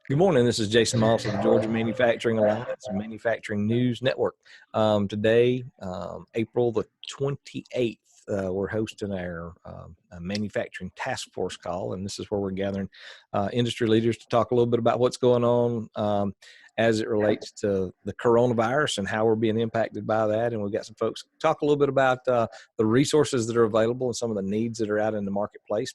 Good morning. This is Jason Moss of the Georgia Manufacturing Alliance and Manufacturing News Network. Today, April the 28th, we're hosting our manufacturing task force call, and this is where we're gathering industry leaders to talk a little bit about what's going on as it relates to the coronavirus and how we're being impacted by that. And we've got some folks talk a little bit about the resources that are available and some of the needs that are out in the marketplace.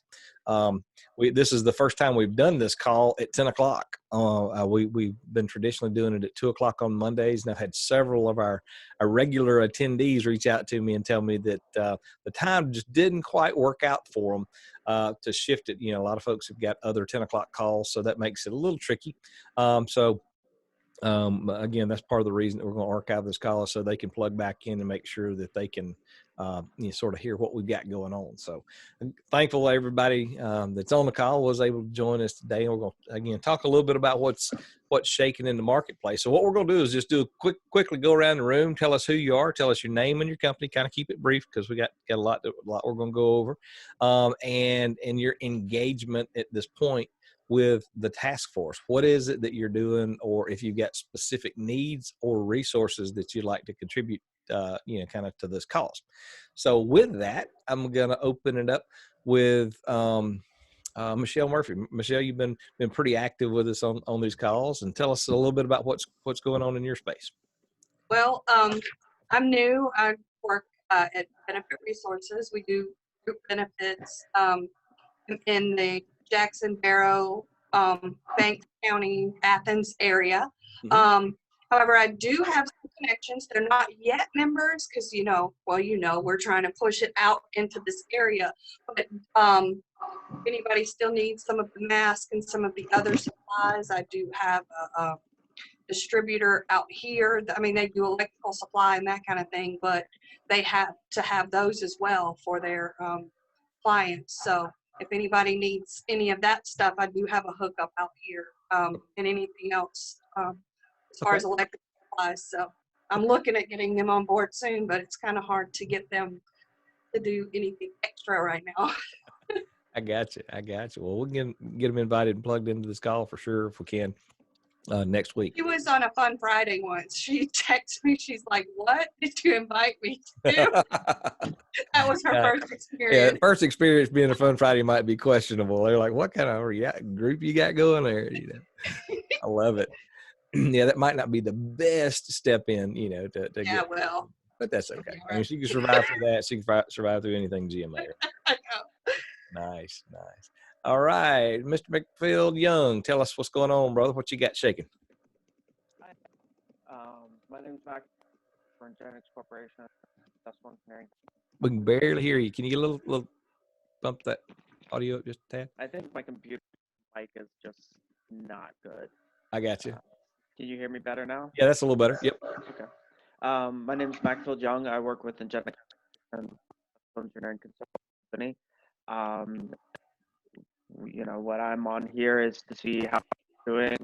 This is the first time we've done this call at 10 o'clock. We've been traditionally doing it at 2 o'clock on Mondays, and I've had several of our regular attendees reach out to me and tell me that the time just didn't quite work out for them to shift it. You know, a lot of folks have got other 10 o'clock calls, so that makes it a little tricky. Again, that's part of the reason that we're going to archive this call so they can plug back in and make sure that they can sort of hear what we've got going on. So I'm thankful everybody that's on the call was able to join us today. And we're going to, again, talk a little bit about what's shaking in the marketplace. So what we're going to do is just do a quickly go around the room, tell us who you are, tell us your name and your company, kind of keep it brief because we got a lot we're going to go over, and your engagement at this point with the task force. What is it that you're doing, or if you've got specific needs or resources that you'd like to contribute, kind of to this cause. So with that, I'm going to open it up with Michelle Murphy. Michelle, you've been pretty active with us on these calls, and tell us a little bit about what's going on in your space. Well, I'm new. I work at Benefit Resources. We do group benefits in the Jackson, Barrow, Banks County, Athens area. Mm-hmm. However, I do have some connections. They're not yet members because, we're trying to push it out into this area. But if anybody still needs some of the masks and some of the other supplies, I do have a distributor out here. I mean, they do electrical supply and that kind of thing, but they have to have those as well for their clients. So if anybody needs any of that stuff, I do have a hookup out here, and anything else as far as electrical supplies. So I'm looking at getting them on board soon, but it's kind of hard to get them to do anything extra right now. I got you. Well, we can get them invited and plugged into this call for sure if we can. Next week. She was on a Fun Friday once. She texted me. She's like, "What did you invite me to?" That was her first experience. Yeah, first experience being a Fun Friday might be questionable. They're like, "What kind of group you got going there?" I love it. Yeah, that might not be the best step in, to get. Well, but that's okay. I mean, she can survive through that. She can survive through anything GMA. I know. Nice. All right, Mr. McField Young, tell us what's going on, brother. What you got shaking? My name's Mac from Genetics Corporation. That's one engineering. We can barely hear you. Can you get a little bump that audio up just a tad? I think my computer mic is just not good. I got you. Can you hear me better now? Yeah, that's a little better. Yep. Okay. My name's Maxfield Young. I work with the Genetics Engineering Consulting Company. What I'm on here is to see how you're doing,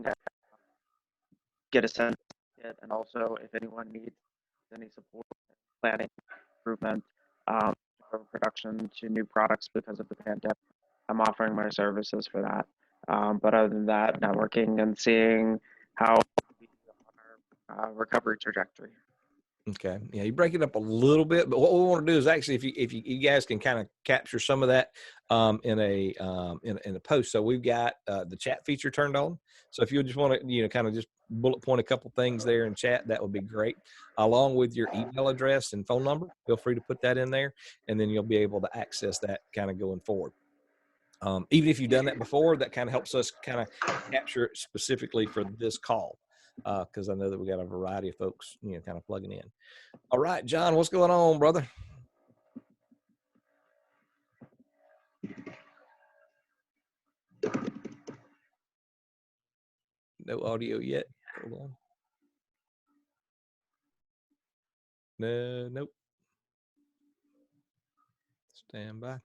get a sense of it, and also if anyone needs any support, planning, improvement, production to new products because of the pandemic. I'm offering my services for that. But other than that, networking and seeing how we on our recovery trajectory. Okay. Yeah, you break it up a little bit, but what we want to do is actually, if you guys can kind of capture some of that in a post. So we've got the chat feature turned on. So if you just want to, kind of just bullet point a couple things there in chat, that would be great. Along with your email address and phone number, feel free to put that in there, and then you'll be able to access that kind of going forward. Even if you've done that before, that kind of helps us kind of capture it specifically for this call. Because I know that we got a variety of folks, kind of plugging in. All right, John, what's going on, brother? No audio yet. Hold on. Nope. Stand by.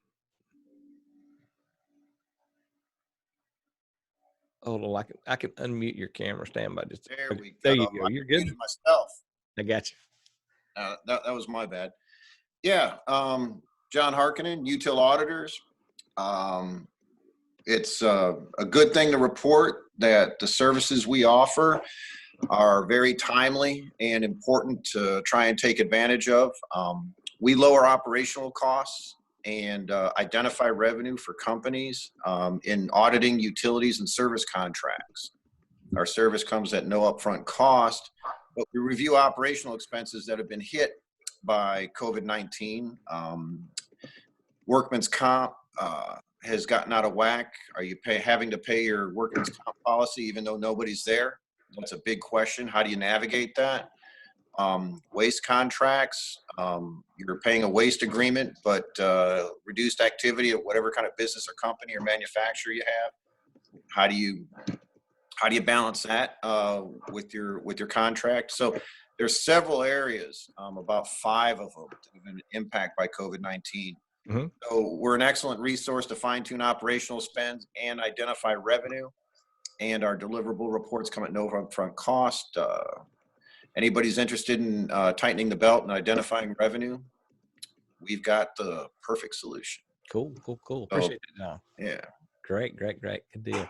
Hold on, I can unmute your camera. Stand by. Just there you go. You're good. Myself. I got you. That was my bad. Yeah. John Harkinen, Util Auditors. It's a good thing to report that the services we offer are very timely and important to try and take advantage of. We lower operational costs and identify revenue for companies in auditing utilities and service contracts. Our service comes at no upfront cost, but we review operational expenses that have been hit by COVID-19. Workman's comp has gotten out of whack. Are you having to pay your workman's comp policy even though nobody's there? That's a big question. How do you navigate that? Waste contracts, you're paying a waste agreement, but reduced activity at whatever kind of business or company or manufacturer you have. How do you balance that with your contract? So there's several areas, about 5 of them, that have been impacted by COVID-19. Mm-hmm. So we're an excellent resource to fine-tune operational spends and identify revenue, and our deliverable reports come at no upfront cost. Anybody's interested in tightening the belt and identifying revenue, we've got the perfect solution. Cool. Appreciate it, John. Yeah. Great. Good deal.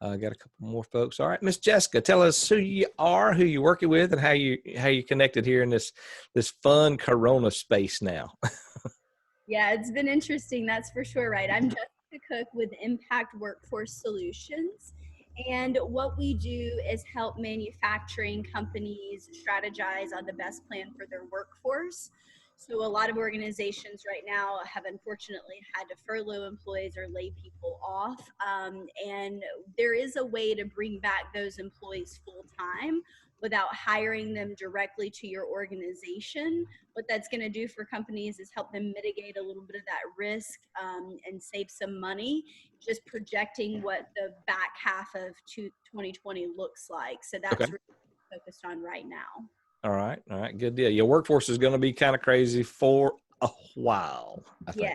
Got a couple more folks. All right, Miss Jessica, tell us who you are, who you're working with, and how you connected here in this fun Corona space now. Yeah, it's been interesting, that's for sure, right? I'm Jessica Cook with Impact Workforce Solutions. And what we do is help manufacturing companies strategize on the best plan for their workforce. So a lot of organizations right now have unfortunately had to furlough employees or lay people off. And there is a way to bring back those employees full time without hiring them directly to your organization. What that's going to do for companies is help them mitigate a little bit of that risk and save some money, just projecting what the back half of 2020 looks like. So that's okay. really focused on right now. All right. Good deal. Your workforce is going to be kind of crazy for a while, I think.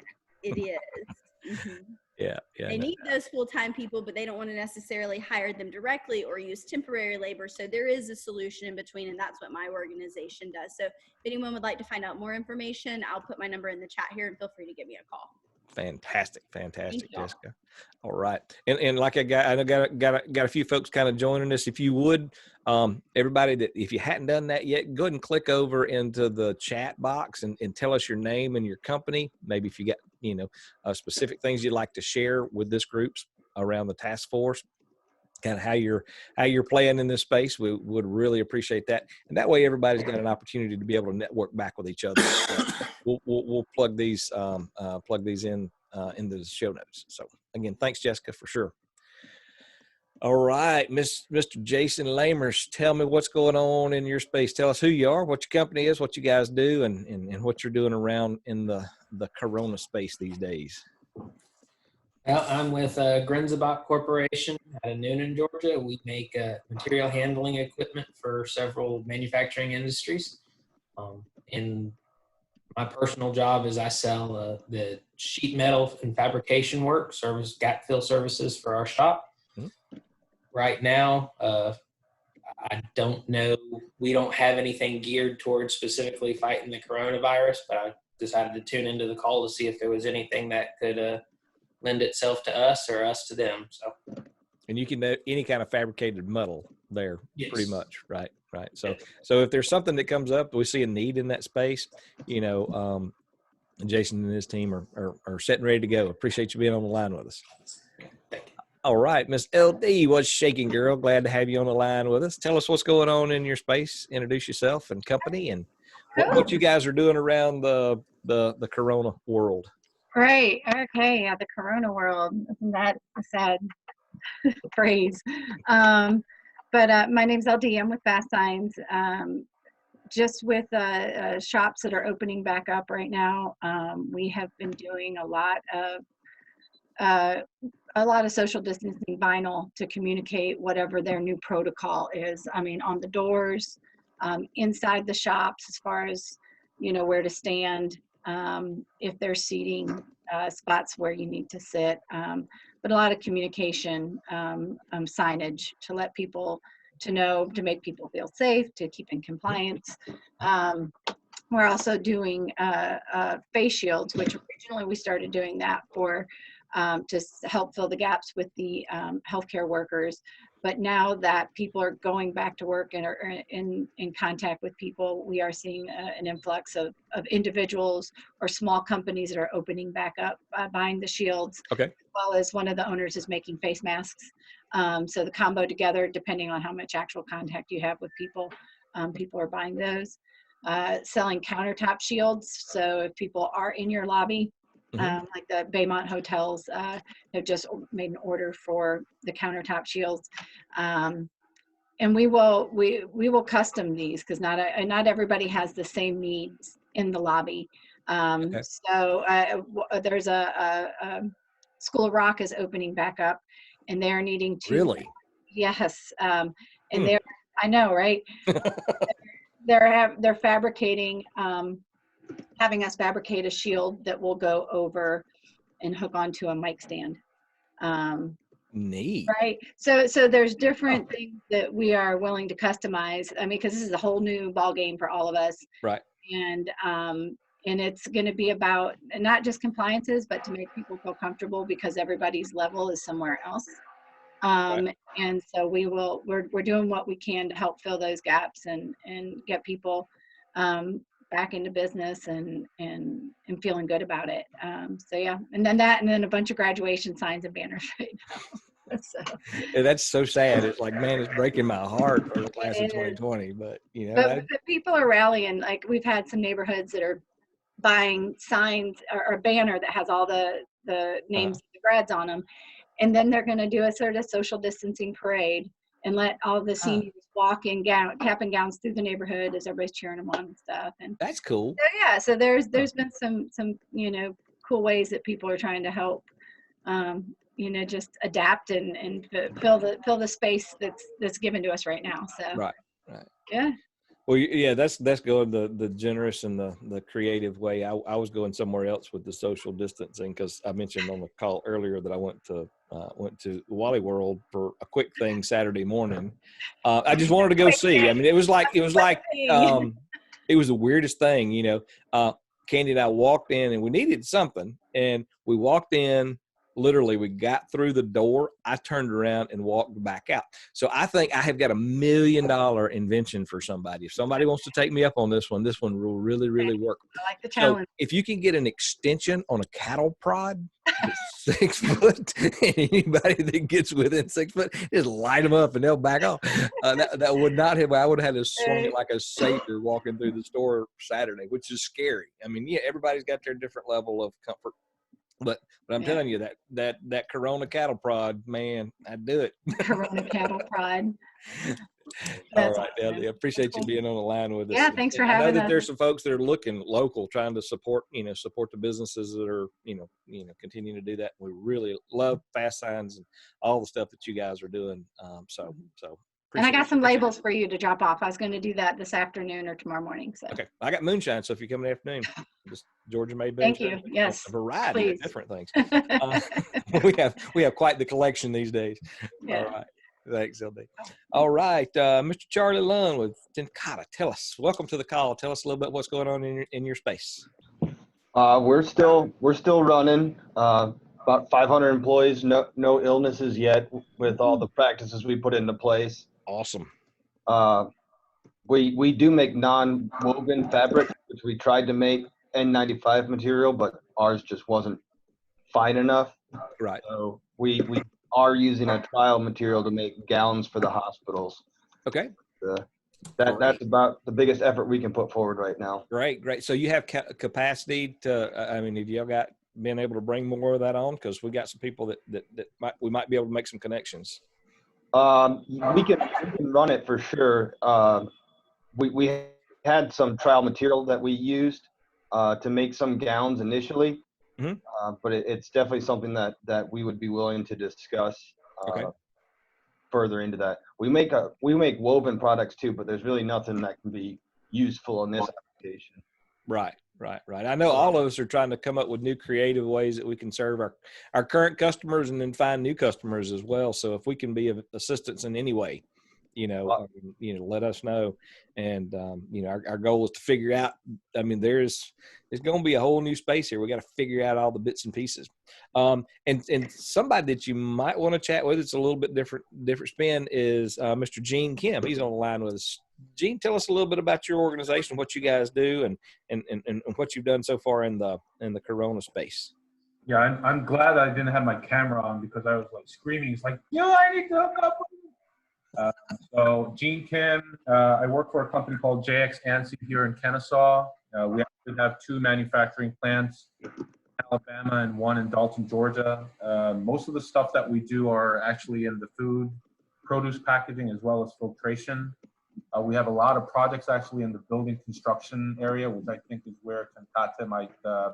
Yeah, it is. Mm-hmm. Yeah. They need those full-time people, but they don't want to necessarily hire them directly or use temporary labor. So there is a solution in between, and that's what my organization does. So if anyone would like to find out more information, I'll put my number in the chat here, and feel free to give me a call. Fantastic, Jessica. All right, and like I got a few folks kind of joining us. If you would, everybody, that if you hadn't done that yet, go ahead and click over into the chat box and tell us your name and your company. Maybe if you got specific things you'd like to share with this group around the task force, kind of how you're playing in this space, we would really appreciate that. And that way, everybody's got an opportunity to be able to network back with each other. We'll plug these in into the show notes. So again, thanks, Jessica, for sure. All right, Mr. Jason Lamers, tell me what's going on in your space. Tell us who you are, what your company is, what you guys do, and what you're doing around in the Corona space these days. Well, I'm with Grenzebach Corporation out of Noonan, Georgia. We make material handling equipment for several manufacturing industries. And my personal job is I sell the sheet metal and fabrication work, gap fill services for our shop. Mm-hmm. Right now, I don't know. We don't have anything geared towards specifically fighting the coronavirus, but I decided to tune into the call to see if there was anything that could lend itself to us or us to them. So, and you can any kind of fabricated metal there, yes. Pretty much, right? So, yes. So if there's something that comes up, we see a need in that space, Jason and his team are set and ready to go. Appreciate you being on the line with us. Thank you. All right, Miss LD, what's shaking, girl? Glad to have you on the line with us. Tell us what's going on in your space. Introduce yourself and company, and what you guys are doing around the Corona world. Right. Okay. Yeah, the Corona world. Isn't that a sad phrase? But my name's LD. I'm with Fast Signs. Just with shops that are opening back up right now, we have been doing a lot of social distancing vinyl to communicate whatever their new protocol is. I mean, on the doors, inside the shops, as far as where to stand. If there's seating spots where you need to sit, but a lot of communication, signage to let people to know, to make people feel safe, to keep in compliance. We're also doing face shields, which originally we started doing that for to help fill the gaps with the healthcare workers. But now that people are going back to work and are in contact with people, we are seeing an influx of individuals or small companies that are opening back up, buying the shields. Okay. As well as one of the owners is making face masks. So the combo together, depending on how much actual contact you have with people, people are buying those. Selling countertop shields. So if people are in your lobby, like the Baymont hotels have just made an order for the countertop shields. And we will custom these because not everybody has the same needs in the lobby. Okay. So there's a School of Rock is opening back up, and they're needing to. Really? Yes, and they're, I know, right? They're fabricating, having us fabricate a shield that will go over and hook onto a mic stand. Neat. Right. So there's different things that we are willing to customize. I mean, because this is a whole new ball game for all of us. Right. And it's going to be about not just compliances, but to make people feel comfortable because everybody's level is somewhere else. Right. And so we're doing what we can to help fill those gaps and get people back into business and feeling good about it. So yeah, and then a bunch of graduation signs and banners right now. So Yeah, that's so sad. It's like, man, it's breaking my heart for the class of 2020. But you know, but people are rallying. Like we've had some neighborhoods that are buying signs or a banner that has all the names of the grads on them, and then they're going to do a sort of social distancing parade and let all the seniors walk in cap and gowns through the neighborhood as everybody's cheering them on and stuff. And that's cool. so, yeah, so there's been some cool ways that people are trying to help, just adapt and fill the space that's given to us right now. So Right. Yeah. Well, yeah, that's going the generous and the creative way. I was going somewhere else with the social distancing because I mentioned on the call earlier that I went to Wally World for a quick thing Saturday morning. I just wanted to go see. I mean, it was like it was the weirdest thing, you know. Candy and I walked in and we needed something, and we walked in. Literally, we got through the door. I turned around and walked back out. So I think I have got $1 million invention for somebody. If somebody wants to take me up on this one will really, really work. I like the challenge. So if you can get an extension on a cattle prod, that's 6 foot, and anybody that gets within 6 foot, just light them up and they'll back off. That would not have. I would have had to swing it like a savior walking through the store Saturday, which is scary. I mean, yeah, everybody's got their different level of comfort. But I'm telling you that Corona cattle prod, man, I'd do it. Corona cattle prod. All right, Ellie, I appreciate you being on the line with us. Yeah, thanks for having us. I know that there's some folks that are looking local, trying to support the businesses that are, continuing to do that. We really love fast signs and all the stuff that you guys are doing. So. And I got some labels for you to drop off. I was going to do that this afternoon or tomorrow morning. So. Okay, I got moonshine. So if you come in the afternoon, just Georgia made. Thank you. Yes, a variety of different things. We have quite the collection these days. Yeah. All right, thanks, LD. All right, Mr. Charlie Lunn with Tenkata. Tell us. Welcome to the call. Tell us a little bit what's going on in your space. We're still running. About 500 employees. No illnesses yet with all the practices we put into place. Awesome. We do make non-woven fabric, which we tried to make N95 material, but ours just wasn't fine enough. Right. So we are using a trial material to make gowns for the hospitals. Okay. That's about the biggest effort we can put forward right now. Great. So you have capacity to, have y'all been able to bring more of that on? Because we got some people that we might be able to make some connections. We can run it for sure. We had some trial material that we used to make some gowns initially, but it's definitely something that we would be willing to discuss further into that. We make woven products too, but there's really nothing that can be useful in this application. Right. I know all of us are trying to come up with new creative ways that we can serve our current customers and then find new customers as well. So if we can be of assistance in any way, let us know. And, our goal is to figure out, I mean, there's going to be a whole new space here. We got to figure out all the bits and pieces. And somebody that you might want to chat with, it's a little bit different spin, is Mr. Gene Kim. He's on the line with us. Gene, tell us a little bit about your organization, what you guys do, and what you've done so far in the Corona space. Yeah, I'm glad I didn't have my camera on because I was like screaming. It's like, yo, I need to hook up with you. So Gene Kim, I work for a company called JX ANSI here in Kennesaw. We actually have 2 manufacturing plants in Alabama and 1 in Dalton, Georgia. Most of the stuff that we do are actually in the food, produce packaging, as well as filtration. We have a lot of projects actually in the building construction area, which I think is where Kankata might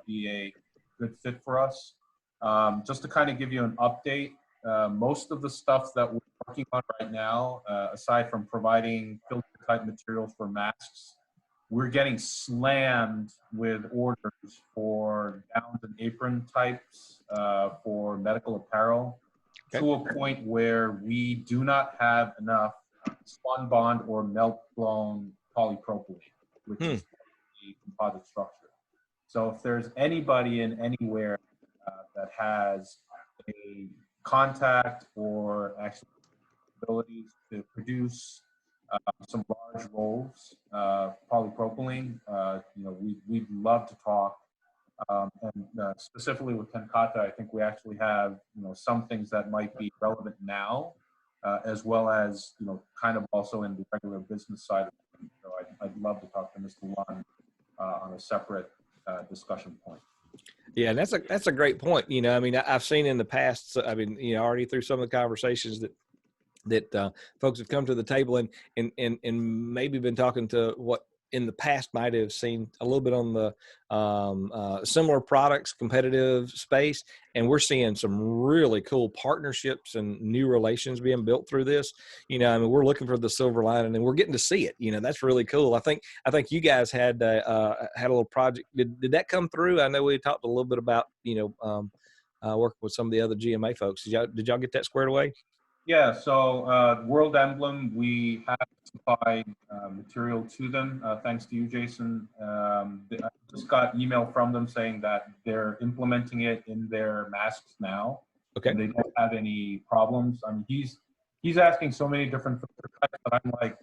be a good fit for us. Just to kind of give you an update, most of the stuff that we're working on right now, aside from providing filter type materials for masks, we're getting slammed with orders for gowns and apron types for medical apparel, to a point where we do not have enough spun bond or melt blown polypropylene, which is the composite structure. So if there's anybody in anywhere that has a contact or actually abilities to produce some large rolls, polypropylene, we'd love to talk. And specifically with Kankata, I think we actually have some things that might be relevant now, as well as kind of also in the regular business side of things. So I'd love to talk to Mr. Lund on a separate discussion point. Yeah, and that's a great point. I mean, I've seen in the past, I mean, already through some of the conversations that folks have come to the table and maybe been talking to what in the past might have seen a little bit on the similar products, competitive space. And we're seeing some really cool partnerships and new relations being built through this. I mean, we're looking for the silver lining and we're getting to see it. That's really cool. I think you guys had a little project. Did that come through? I know we talked a little bit about, working with some of the other GMA folks. Did y'all get that squared away? Yeah, so World Emblem, we have supplied material to them, thanks to you, Jason. I just got email from them saying that they're implementing it in their masks now. Okay. And they don't have any problems. I mean, he's asking so many different filter types, but I'm like,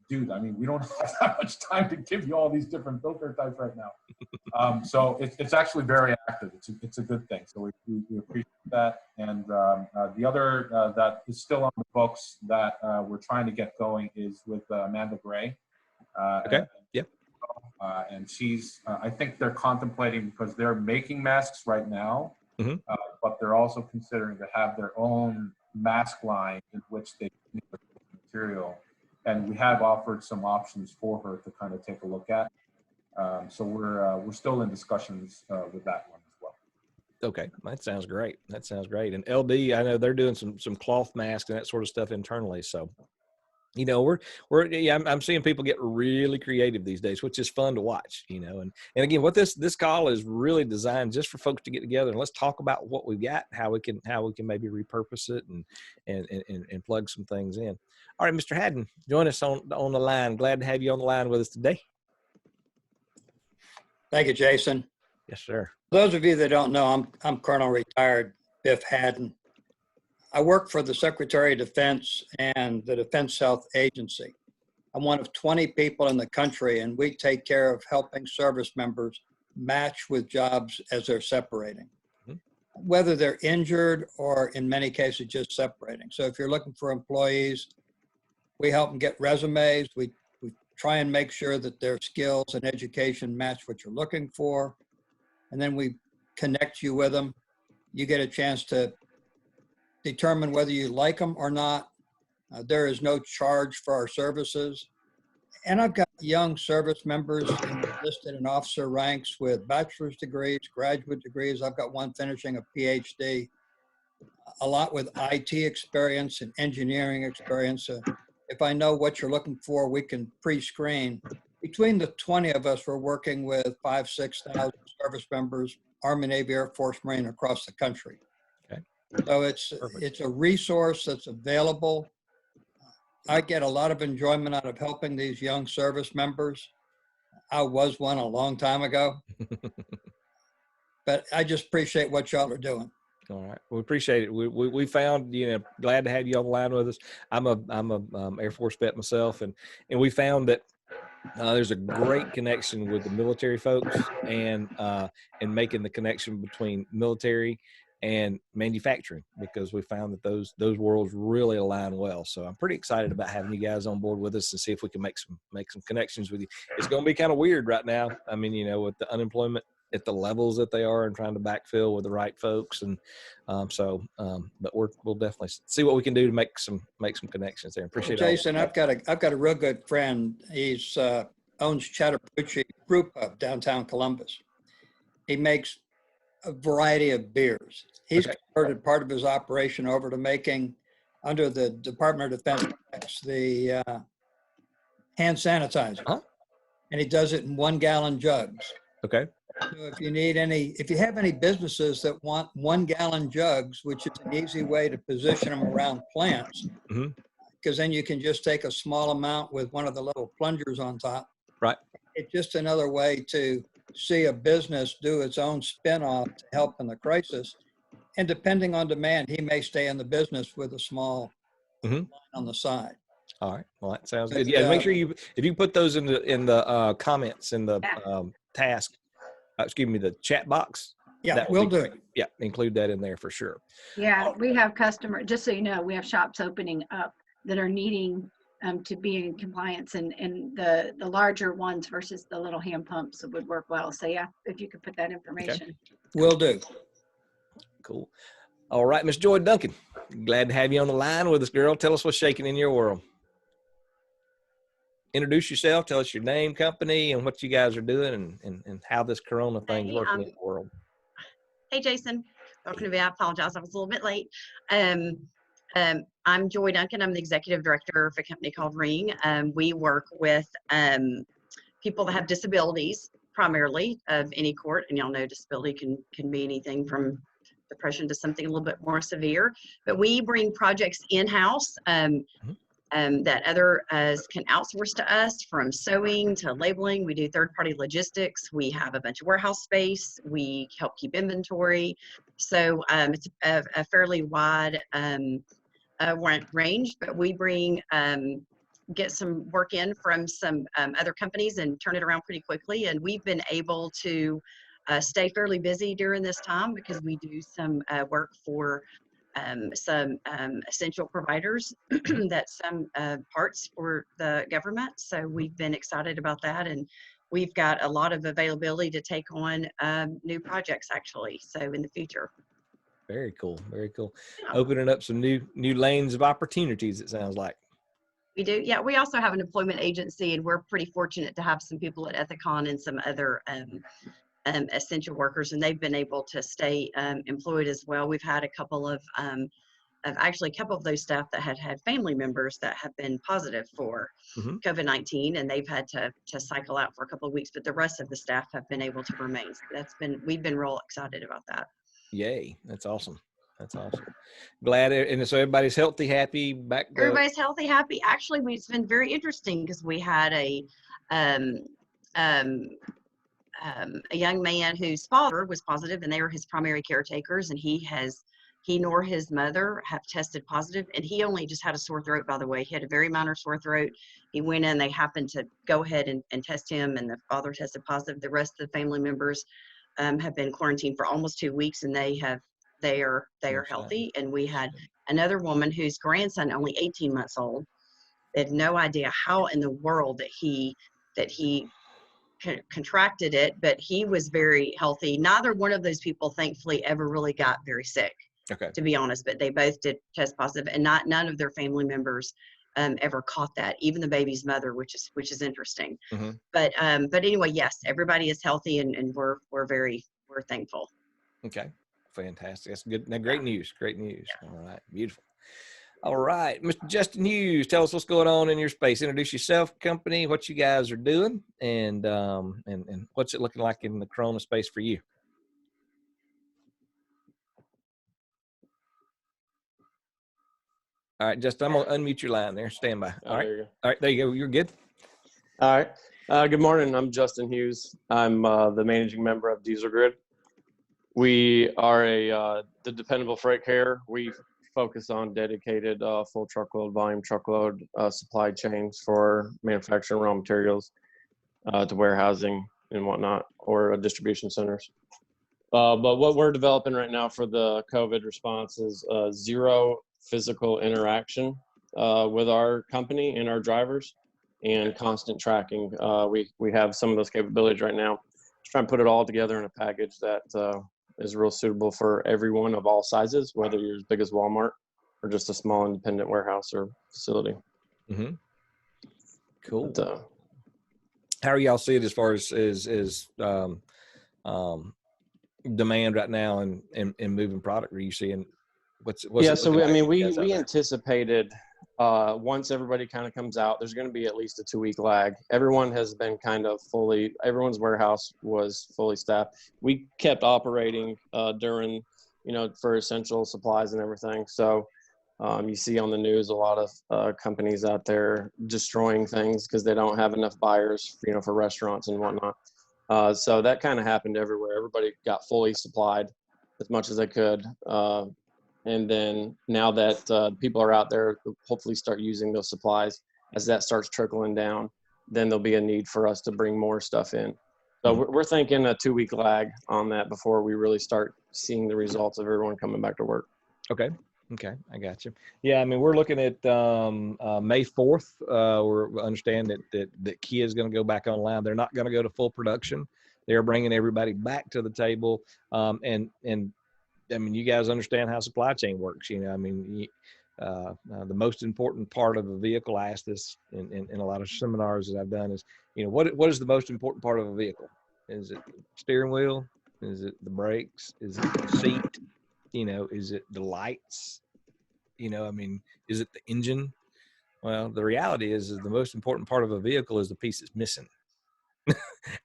dude, I mean, we don't have that much time to give you all these different filter types right now. So it's actually very active. It's a good thing. So we appreciate that. And the other that is still on the books that we're trying to get going is with Amanda Gray. Okay. Yep. And she's, I think they're contemplating, because they're making masks right now, but they're also considering to have their own mask line in which they make the material. And we have offered some options for her to kind of take a look at. So we're still in discussions with that one as well. Okay, that sounds great. And LD, I know they're doing some cloth masks and that sort of stuff internally. So, I'm seeing people get really creative these days, which is fun to watch. And again, what this call is really designed just for folks to get together and let's talk about what we've got, how we can maybe repurpose it and plug some things in. All right, Mr. Haddon, join us on the line. Glad to have you on the line with us today. Thank you, Jason. Yes, sir. For those of you that don't know, I'm Colonel Retired Biff Haddon. I work for the Secretary of Defense and the Defense Health Agency. I'm one of 20 people in the country, and we take care of helping service members match with jobs as they're separating, whether they're injured or in many cases just separating. So if you're looking for employees, we help them get resumes. We try and make sure that their skills and education match what you're looking for. And then we connect you with them. You get a chance to determine whether you like them or not. There is no charge for our services. And I've got young service members enlisted in officer ranks with bachelor's degrees, graduate degrees. I've got one finishing a PhD, a lot with IT experience and engineering experience. If I know what you're looking for, we can pre-screen. Between the 20 of us, we're working with 5,000 to 6,000 service members, Army, Navy, Air Force, Marine across the country. Okay. So it's a resource that's available. I get a lot of enjoyment out of helping these young service members. I was one a long time ago, but I just appreciate what y'all are doing. All right. We appreciate it. We found, glad to have you on the line with us. I'm a Air Force vet myself, and we found that there's a great connection with the military folks, and making the connection between military and manufacturing, because we found that those worlds really align well. So I'm pretty excited about having you guys on board with us and see if we can make some connections with you. It's going to be kind of weird right now. I mean, with the unemployment at the levels that they are and trying to backfill with the right folks. And but we'll definitely see what we can do to make some connections there. Appreciate it. Jason, I've got a real good friend. He's owns Chattahoochee Brew Pub downtown Columbus. He makes a variety of beers. He's converted part of his operation over to making, under the Department of Defense, the hand sanitizer. Huh? And he does it in 1 gallon jugs. Okay. So if you have any businesses that want 1 gallon jugs, which is an easy way to position them around plants, because then you can just take a small amount with one of the little plungers on top. Right. It's just another way to see a business do its own spin-off to help in the crisis. And depending on demand, he may stay in the business with a small line on the side. All right. Well, that sounds good. Yeah. Make sure if you put those in the comments in the task, the chat box. Yeah, we'll do. Yeah. Include that in there for sure. Yeah, we have customers, just so you know, we have shops opening up that are needing to be in compliance, and the larger ones versus the little hand pumps would work well. So yeah, if you could put that information. Will do. Cool. All right, Miss Joy Duncan, glad to have you on the line with us, girl. Tell us what's shaking in your world. Introduce yourself. Tell us your name, company, and what you guys are doing, and how this Corona thing's working in the world. Hey, Jason. Welcome to me. I apologize. I was a little bit late. I'm Joy Duncan. I'm the executive director of a company called Ring. We work with people that have disabilities, primarily of any sort. And y'all know disability can be anything from depression to something a little bit more severe. But we bring projects in-house that others can outsource to us, from sewing to labeling. We do third-party logistics. We have a bunch of warehouse space. We help keep inventory. So it's a fairly wide range, but we bring get some work in from some other companies and turn it around pretty quickly. And we've been able to stay fairly busy during this time because we do some work for some essential providers that some parts for the government. So we've been excited about that, and we've got a lot of availability to take on new projects actually. So in the future. Very cool. Very cool. Yeah. Opening up some new lanes of opportunities, it sounds like. We do. Yeah. We also have an employment agency, and we're pretty fortunate to have some people at Ethicon and some other essential workers, and they've been able to stay employed as well. We've had a couple of those staff that had family members that have been positive for COVID-19, and they've had to cycle out for a couple of weeks, but the rest of the staff have been able to remain. So we've been real excited about that. Yay. That's awesome. That's awesome. Glad. And so everybody's healthy, happy, Everybody's healthy, happy. Actually, it's been very interesting because we had a young man whose father was positive, and they were his primary caretakers, and he nor his mother have tested positive, and he only just had a sore throat, by the way. He had a very minor sore throat. He went in, they happened to go ahead and test him, and the father tested positive. The rest of the family members have been quarantined for almost 2 weeks, and they are healthy. And we had another woman whose grandson, only 18 months old, they had no idea how in the world that he contracted it, but he was very healthy. Neither one of those people, thankfully, ever really got very sick, to be honest, but they both did test positive, and none of their family members ever caught that, even the baby's mother, which is interesting. But anyway, yes, everybody is healthy, and we're thankful. Okay, fantastic. That's good. Now, great news. Great news. Yeah. All right, beautiful. All right, Mr. Justin Hughes, tell us what's going on in your space. Introduce yourself, company, what you guys are doing, and what's it looking like in the Corona space for you. All right, Justin, I'm gonna unmute your line there. Stand by. All right. There you go. All right, there you go. You're good. All right. Good morning. I'm Justin Hughes. I'm the managing member of Diesel Grid. We are the dependable freight carrier. We focus on dedicated full truckload, volume truckload supply chains for manufacturing raw materials to warehousing and whatnot, or distribution centers. But what we're developing right now for the COVID response is zero physical interaction with our company and our drivers, and constant tracking. We have some of those capabilities right now. Just trying to put it all together in a package that is real suitable for everyone of all sizes, whether you're as big as Walmart or just a small independent warehouse or facility. Mm-hmm. Cool. But, how are y'all see it as far as demand right now and moving product? Are you seeing what's yeah, so we we anticipated once everybody kind of comes out, there's going to be at least a 2-week lag. Everyone has been kind of everyone's warehouse was fully staffed. We kept operating during, for essential supplies and everything. So you see on the news a lot of companies out there destroying things because they don't have enough buyers, for restaurants and whatnot. So that kind of happened everywhere. Everybody got fully supplied as much as they could. And then now that people are out there, hopefully start using those supplies. As that starts trickling down, then there'll be a need for us to bring more stuff in. So we're thinking a 2-week lag on that before we really start seeing the results of everyone coming back to work. Okay. I got you. Yeah, I mean, we're looking at May 4th. We understand that Kia is going to go back online. They're not going to go to full production. They're bringing everybody back to the table. And I mean, you guys understand how supply chain works. I mean, the most important part of a vehicle, I ask this in a lot of seminars that I've done, is, what is the most important part of a vehicle? Is it the steering wheel? Is it the brakes? Is it the seat? Is it the lights? I mean, is it the engine? Well, the reality is the most important part of a vehicle is the piece that's missing.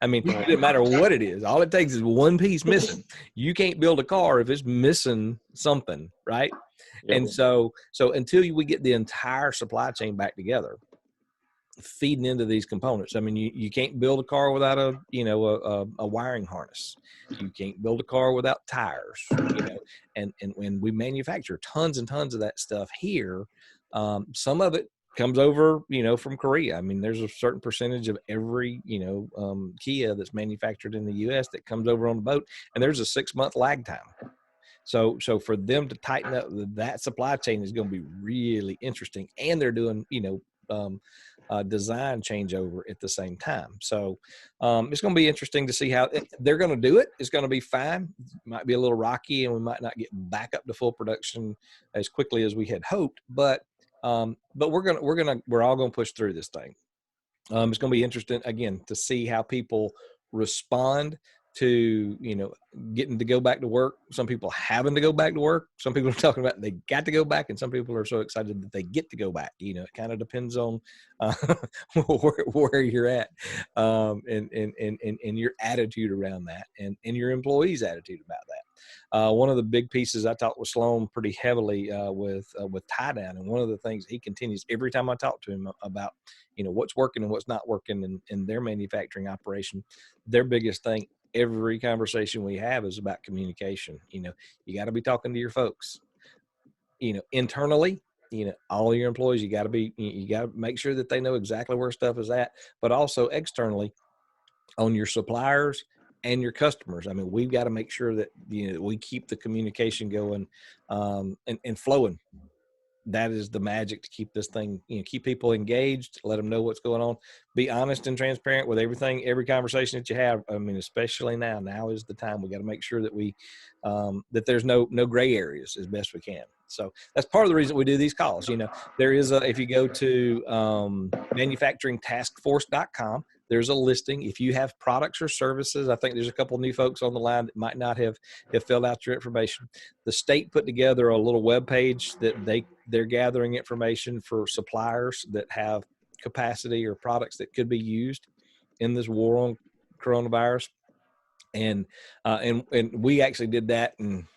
I mean, it doesn't matter what it is. All it takes is one piece missing. You can't build a car if it's missing something, right? Yep. And so until we get the entire supply chain back together, feeding into these components. I mean, you can't build a car without a wiring harness. You can't build a car without tires, and when we manufacture tons and tons of that stuff here, some of it comes over, from Korea. I mean, there's a certain percentage of every, Kia that's manufactured in the U.S. that comes over on the boat, and there's a 6-month lag time. So for them to tighten up that supply chain is going to be really interesting, and they're doing, design changeover at the same time. So it's going to be interesting to see how they're going to do it. It's going to be fine. It might be a little rocky, and we might not get back up to full production as quickly as we had hoped, but we're all going to push through this thing. It's going to be interesting again to see how people respond to, getting to go back to work. Some people having to go back to work. Some people are talking about they got to go back, and some people are so excited that they get to go back. It kind of depends on where you're at, and your attitude around that, and your employees' attitude about that. One of the big pieces I talked with Sloan pretty heavily with tie down, and one of the things he continues every time I talk to him about, what's working and what's not working in their manufacturing operation. Their biggest thing, every conversation we have, is about communication. You got to be talking to your folks, internally, all your employees. You got to make sure that they know exactly where stuff is at, but also externally on your suppliers and your customers. I mean, we've got to make sure that, we keep the communication going, and flowing. That is the magic to keep this thing, keep people engaged, let them know what's going on, be honest and transparent with everything, every conversation that you have. I mean, especially now is the time. We got to make sure that that there's no gray areas as best we can. So that's part of the reason we do these calls. There is if you go to manufacturingtaskforce.com, there's a listing. If you have products or services, I think there's a couple of new folks on the line that might not have filled out your information. The state put together a little web page that they're gathering information for suppliers that have capacity or products that could be used in this war on coronavirus. And we actually did that, and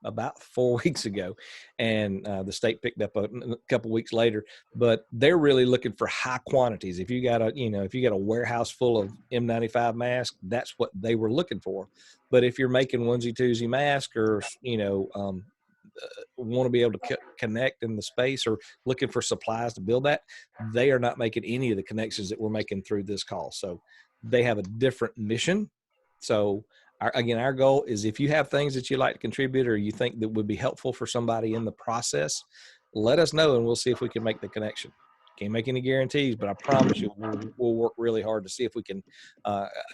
about 4 weeks ago, and the state picked up a couple weeks later. But they're really looking for high quantities. If you got a warehouse full of N95 masks, that's what they were looking for. But if you're making onesie twosie mask, or want to be able to connect in the space, or looking for supplies to build that, they are not making any of the connections that we're making through this call. So they have a different mission. So our goal is, if you have things that you like to contribute, or you think that would be helpful for somebody in the process, let us know, and we'll see if we can make the connection. Can't make any guarantees, but I promise you we'll work really hard to see if we can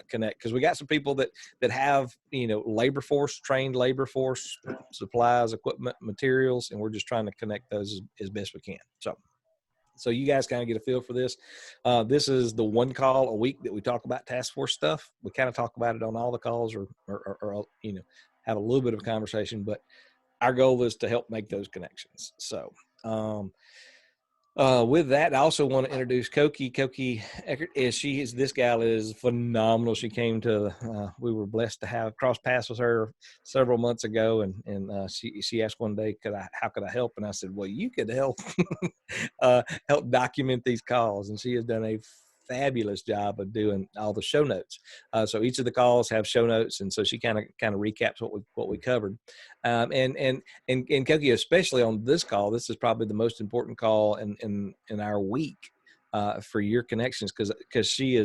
connect, because we got some people that have trained labor force, supplies, equipment, materials, and we're just trying to connect those as best we can. So you guys kind of get a feel for this. This is the one call a week that we talk about task force stuff. We kind of talk about it on all the calls, or have a little bit of a conversation, but our goal is to help make those connections. So with that, I also want to introduce Koki Eckert. This gal is phenomenal. She came to, we were blessed to have cross paths with her several months ago. And she asked one day, how could I help? And I said, well, you could help, help document these calls. And she has done a fabulous job of doing all the show notes. So each of the calls have show notes, and so she kind of recaps what we covered. And Koki, especially on this call, this is probably the most important call in our week for your connections, because she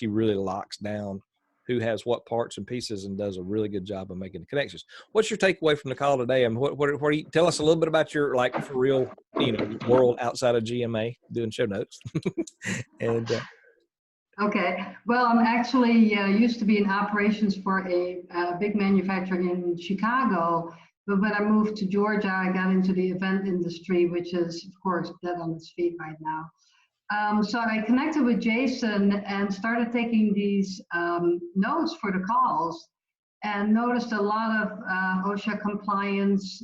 really locks down who has what parts and pieces, and does a really good job of making the connections. What's your takeaway from the call today? And what do you tell us a little bit about your, like, for real, world outside of GMA doing show notes? And okay, well, I'm actually used to be in operations for a big manufacturer in Chicago, but when I moved to Georgia, I got into the event industry, which is, of course, dead on its feet right now. So I connected with Jason and started taking these notes for the calls, and noticed a lot of OSHA compliance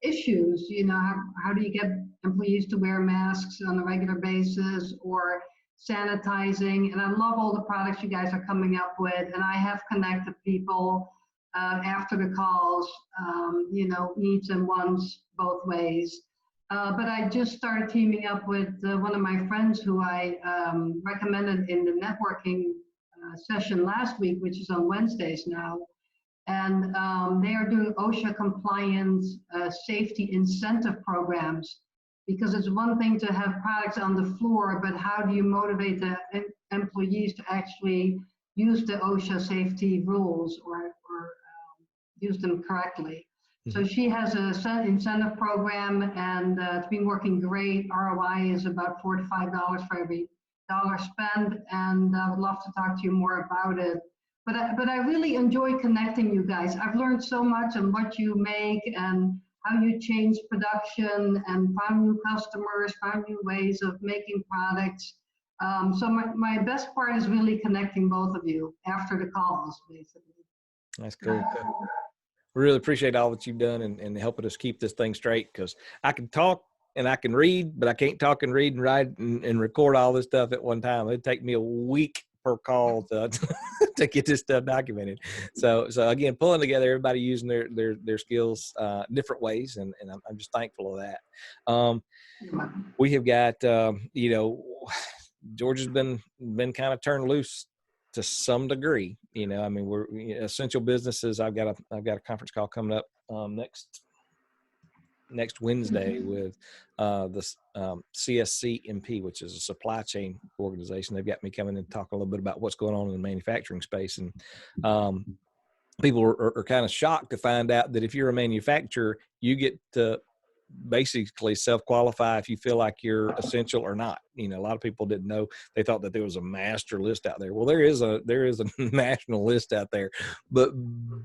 issues. How do you get employees to wear masks on a regular basis, or sanitizing? And I love all the products you guys are coming up with, and I have connected people after the calls, needs and wants both ways. But I just started teaming up with one of my friends who I recommended in the networking session last week, which is on Wednesdays now. And they are doing OSHA compliance safety incentive programs, because it's one thing to have products on the floor, but how do you motivate the employees to actually use the OSHA safety rules, or use them correctly? So she has a incentive program, and it's been working great. ROI is about $4 to $5 for every dollar spent, and I would love to talk to you more about it. But I really enjoy connecting you guys. I've learned so much on what you make, and how you change production, and found new customers, found new ways of making products. So my best part is really connecting both of you after the calls, basically. That's cool. We really appreciate all that you've done, and helping us keep this thing straight, because I can talk and I can read, but I can't talk and read and write and record all this stuff at one time. It'd take me a week per call to get this stuff documented. So again, pulling together everybody using their skills different ways, and I'm just thankful of that. We have got Georgia's been kind of turned loose to some degree. We're essential businesses. I've got a conference call coming up next Wednesday with the CSCMP, which is a supply chain organization. They've got me coming and talk a little bit about what's going on in the manufacturing space. And people are kind of shocked to find out that if you're a manufacturer, you get to basically self-qualify if you feel like you're essential or not. A lot of people didn't know. They thought that there was a master list out there. Well, there is a national list out there, but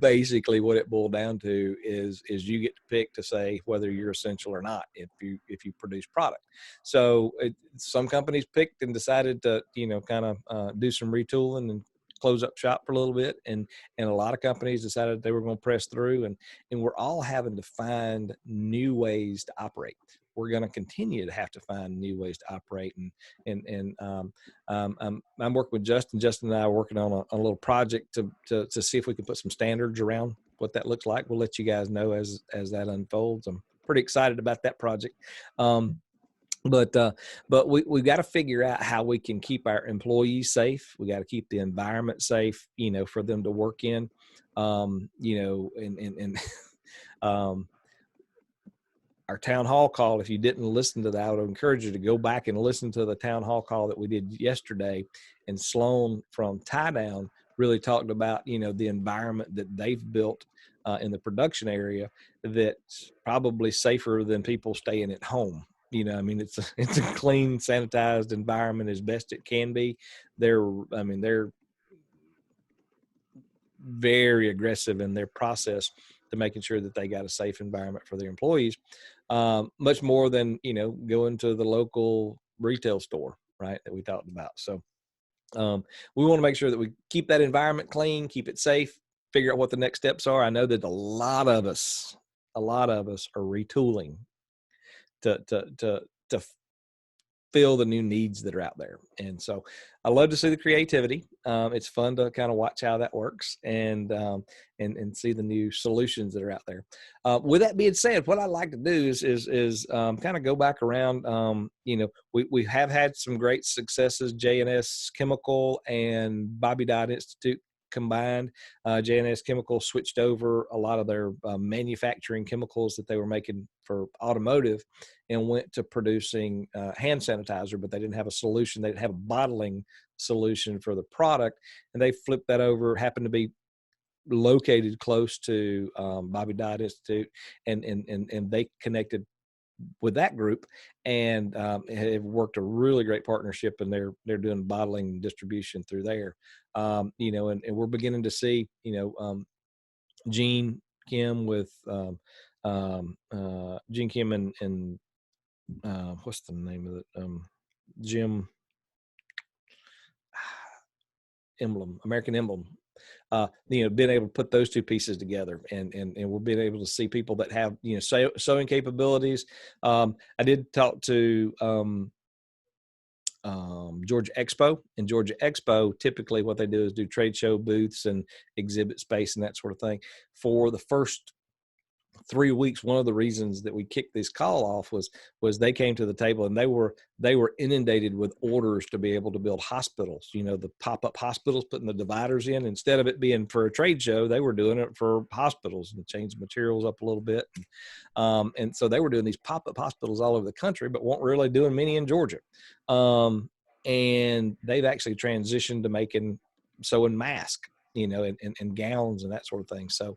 basically what it boiled down to is you get to pick to say whether you're essential or not if you produce product. So some companies picked and decided to kind of do some retooling and close up shop for a little bit, and a lot of companies decided they were going to press through, and we're all having to find new ways to operate. We're going to continue to have to find new ways to operate, and I'm working with Justin. Justin and I are working on a little project to see if we can put some standards around what that looks like. We'll let you guys know as that unfolds. I'm pretty excited about that project. But we got to figure out how we can keep our employees safe. We got to keep the environment safe, for them to work in, our town hall call. If you didn't listen to that, I would encourage you to go back and listen to the town hall call that we did yesterday. And Sloan from Tie Down really talked about, the environment that they've built in the production area that's probably safer than people staying at home. It's a clean, sanitized environment as best it can be. They're very aggressive in their process to making sure that they got a safe environment for their employees, much more than, going to the local retail store, right, that we talked about. So we want to make sure that we keep that environment clean, keep it safe, figure out what the next steps are. I know that a lot of us are retooling to fill the new needs that are out there. And so I love to see the creativity. It's fun to kind of watch how that works and see the new solutions that are out there. With that being said, what I'd like to do is kind of go back around. We have had some great successes. J&S Chemical and Bobby Dodd Institute combined. J&S Chemical switched over a lot of their manufacturing chemicals that they were making for automotive and went to producing hand sanitizer, but they didn't have a solution. They didn't have a bottling solution for the product, and they flipped that over. Happened to be located close to Bobby Dodd Institute, and they connected with that group and have worked a really great partnership, and they're doing bottling distribution through there. And we're beginning to see, Gene Kim with Gene Kim and what's the name of it? Jim Emblem, American Emblem. Being able to put those two pieces together, and we're being able to see people that have, sewing capabilities. I did talk to Georgia Expo, and Georgia Expo, typically what they do is do trade show booths and exhibit space and that sort of thing. For the first 3 weeks, one of the reasons that we kicked this call off was they came to the table, and they were inundated with orders to be able to build hospitals, the pop-up hospitals, putting the dividers in. Instead of it being for a trade show, they were doing it for hospitals and changed materials up a little bit. And so they were doing these pop-up hospitals all over the country, but weren't really doing many in Georgia. And they've actually transitioned to sewing masks, and gowns and that sort of thing. So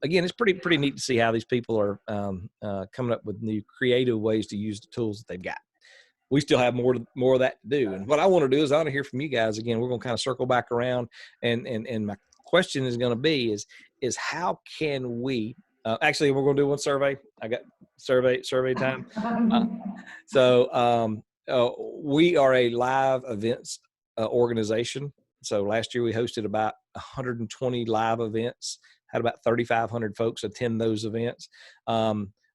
again, it's pretty neat to see how these people are coming up with new creative ways to use the tools that they've got. We still have more of that to do. And what I want to do is I want to hear from you guys. Again, we're going to kind of circle back around, and my question is going to be is how can we actually, we're going to do one survey. I got survey time. So we are a live events organization. So last year we hosted about 120 live events, had about 3,500 folks attend those events.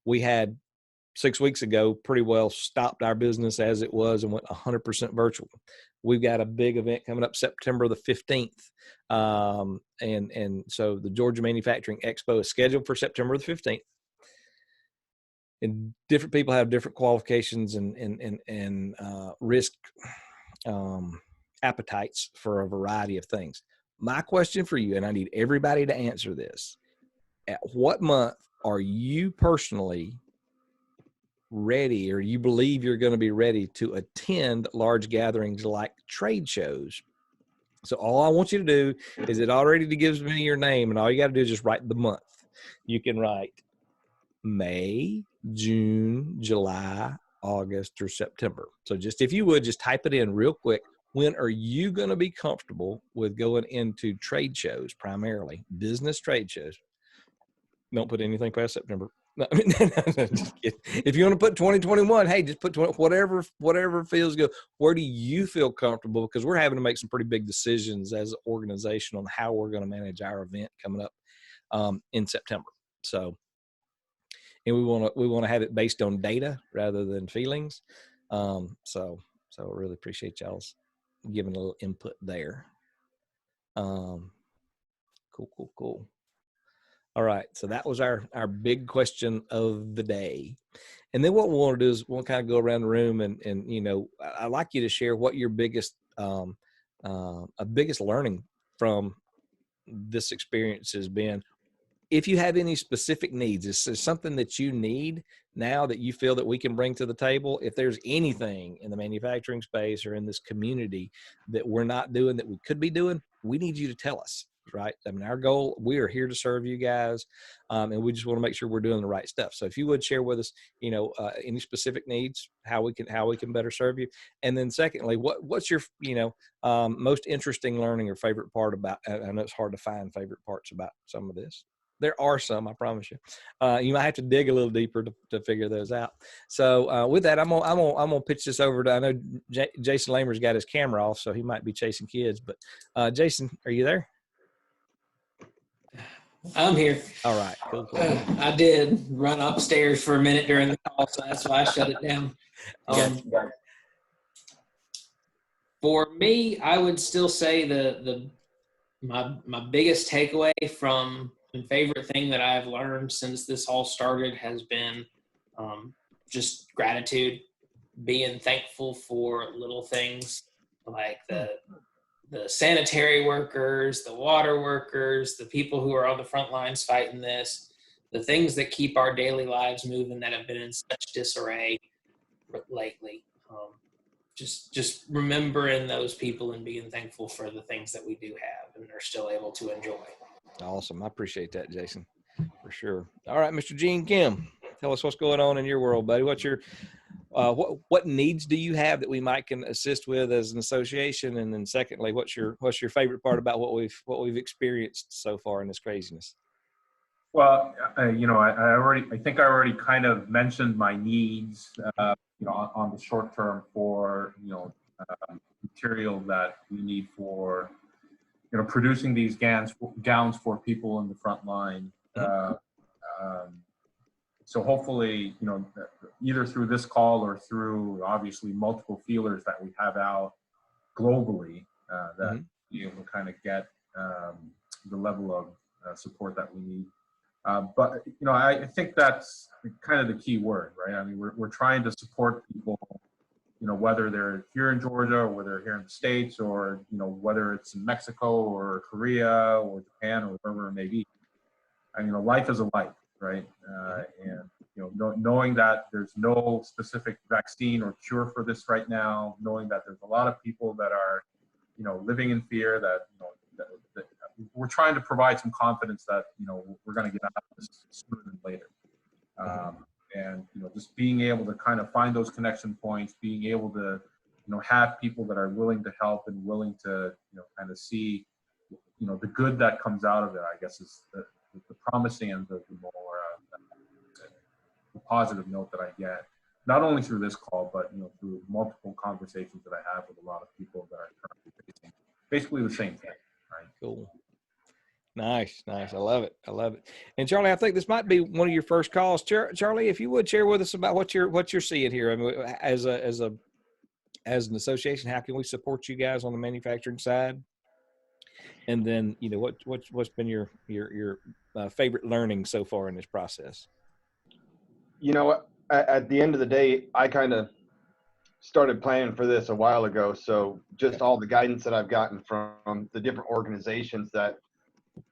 We had 6 weeks ago pretty well stopped our business as it was and went 100% virtual. We've got a big event coming up September the 15th. And so the Georgia Manufacturing Expo is scheduled for September the 15th. And different people have different qualifications and risk appetites for a variety of things. My question for you, and I need everybody to answer this: at what month are you personally ready, or you believe you're going to be ready to attend large gatherings like trade shows? So all I want you to do is, it already gives me your name, and all you got to do is just write the month. You can write May, June, July, August, or September. So just, if you would, just type it in real quick. When are you going to be comfortable with going into trade shows, primarily business trade shows? Don't put anything past September. No, if you want to put 2021, hey, just put 20, whatever feels good. Where do you feel comfortable? Because we're having to make some pretty big decisions as an organization on how we're going to manage our event coming up in September. So, and we want to have it based on data rather than feelings. So I really appreciate y'all's giving a little input there. Cool. All right. So that was our big question of the day. And then what we want to do is we'll kind of go around the room and I'd like you to share what your biggest biggest learning from this experience has been. If you have any specific needs, is there something that you need now that you feel that we can bring to the table? If there's anything in the manufacturing space or in this community that we're not doing that we could be doing, we need you to tell us, right? I mean, our goal, we are here to serve you guys, and we just want to make sure we're doing the right stuff. So if you would share with us, any specific needs, how we can better serve you. And then secondly, what's your, most interesting learning or favorite part about, I know it's hard to find favorite parts about some of this. There are some, I promise you. You might have to dig a little deeper to figure those out. So with that, I'm gonna pitch this over to. I know Jason Lamer's got his camera off, so he might be chasing kids. But Jason, are you there? I'm here. All right, cool. I did run upstairs for a minute during the call, so that's why I shut it down. For me, I would still say my biggest takeaway from and favorite thing that I've learned since this all started has been just gratitude, being thankful for little things like the sanitary workers, the water workers, the people who are on the front lines fighting this, the things that keep our daily lives moving that have been in such disarray lately. Just remembering those people and being thankful for the things that we do have and are still able to enjoy. Awesome. I appreciate that, Jason, for sure. All right, Mr. Gene Kim, tell us what's going on in your world, buddy. What's your what needs do you have that we might can assist with as an association? And then secondly, what's your favorite part about what we've experienced so far in this craziness? Well, I think I already kind of mentioned my needs, on the short term for, material that we need for, producing these gowns for people in the front line. So hopefully, either through this call or through obviously multiple feelers that we have out globally, that be able to kind of get the level of support that we need. But I think that's kind of the key word, right? I mean, we're trying to support people, whether they're here in Georgia or whether they're here in the States or, whether it's in Mexico or Korea or Japan or wherever it may be. I mean, life is a life, right? And, knowing that there's no specific vaccine or cure for this right now, knowing that there's a lot of people that are, living in fear that, that we're trying to provide some confidence that, we're going to get out of this sooner than later. And, just being able to kind of find those connection points, being able to, have people that are willing to help and willing to, kind of see, the good that comes out of it, I guess is the promising and the more the positive note that I get, not only through this call, but, through multiple conversations that I have with a lot of people that are currently facing basically the same thing, right? Cool. Nice. I love it. And Charlie, I think this might be one of your first calls. Charlie, if you would share with us about what you're seeing here. I mean, as an association, how can we support you guys on the manufacturing side? And then, what's been your favorite learning so far in this process? At the end of the day, I kind of started planning for this a while ago. So just all the guidance that I've gotten from the different organizations that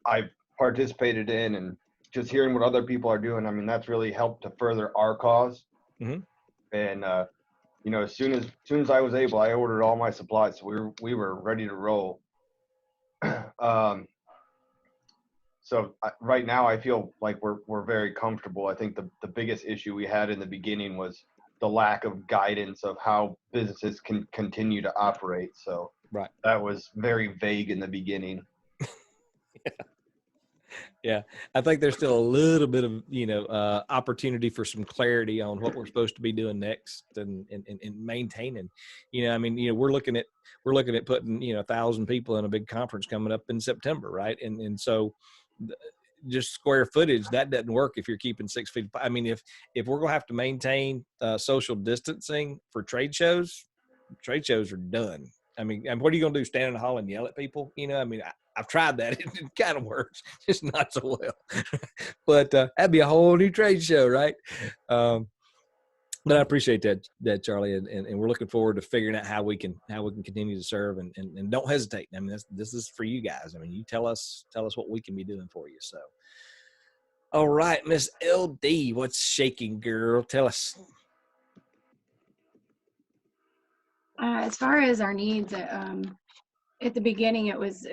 I've participated in and just hearing what other people are doing, I mean, that's really helped to further our cause. And, as soon as I was able, I ordered all my supplies. So we were ready to roll. So right now I feel like we're very comfortable. I think the biggest issue we had in the beginning was the lack of guidance of how businesses can continue to operate. So that was very vague in the beginning. Yeah, I think there's still a little bit of opportunity for some clarity on what we're supposed to be doing next and maintaining. We're looking at putting 1,000 people in a big conference coming up in September, right? And so just square footage that doesn't work if you're keeping 6 feet. I mean, if we're gonna have to maintain social distancing for trade shows are done. I mean, and what are you gonna do? Stand in the hall and yell at people? I've tried that. It kind of works, just not so well. But that'd be a whole new trade show, right? But I appreciate that Charlie, and we're looking forward to figuring out how we can continue to serve, and don't hesitate. I mean, this is for you guys. I mean, you tell us what we can be doing for you. So, all right, Miss LD, what's shaking, girl? Tell us. As far as our needs, at the beginning, it was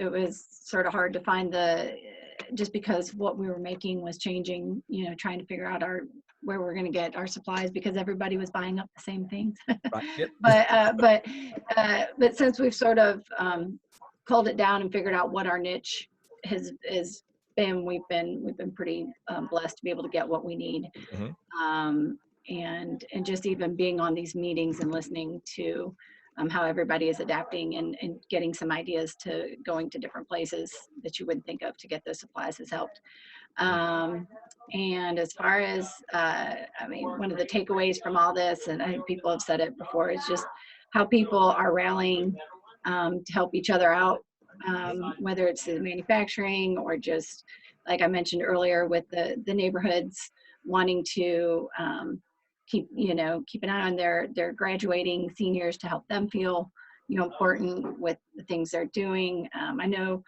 sort of hard to find just because what we were making was changing. You know, trying to figure out where we're going to get our supplies because everybody was buying up the same things. Right. Yep. But since we've sort of culled it down and figured out what our niche has been, we've been pretty blessed to be able to get what we need. Mm-hmm. And just even being on these meetings and listening to how everybody is adapting and getting some ideas to going to different places that you wouldn't think of to get those supplies has helped. And as far as, I mean, one of the takeaways from all this, and I think people have said it before, is just how people are rallying to help each other out, whether it's the manufacturing or just, like I mentioned earlier, with the neighborhoods wanting to keep an eye on their graduating seniors to help them feel important with the things they're doing. I know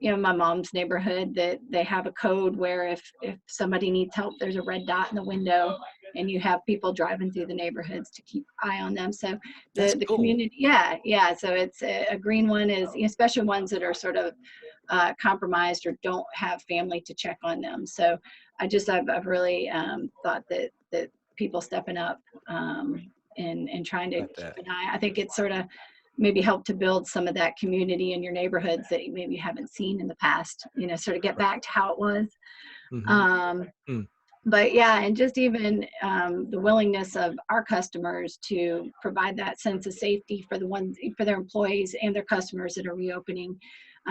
my mom's neighborhood, that they have a code where if somebody needs help, there's a red dot in the window, and you have people driving through the neighborhoods to keep eye on them. So the cool. community, yeah. So it's a green one is, especially ones that are sort of compromised or don't have family to check on them. So I've really thought that people stepping up and trying to keep an eye. I think it's sort of maybe help to build some of that community in your neighborhoods that you maybe haven't seen in the past, sort of get back to how it was. Mm-hmm. But yeah, and just even the willingness of our customers to provide that sense of safety for their employees and their customers that are reopening,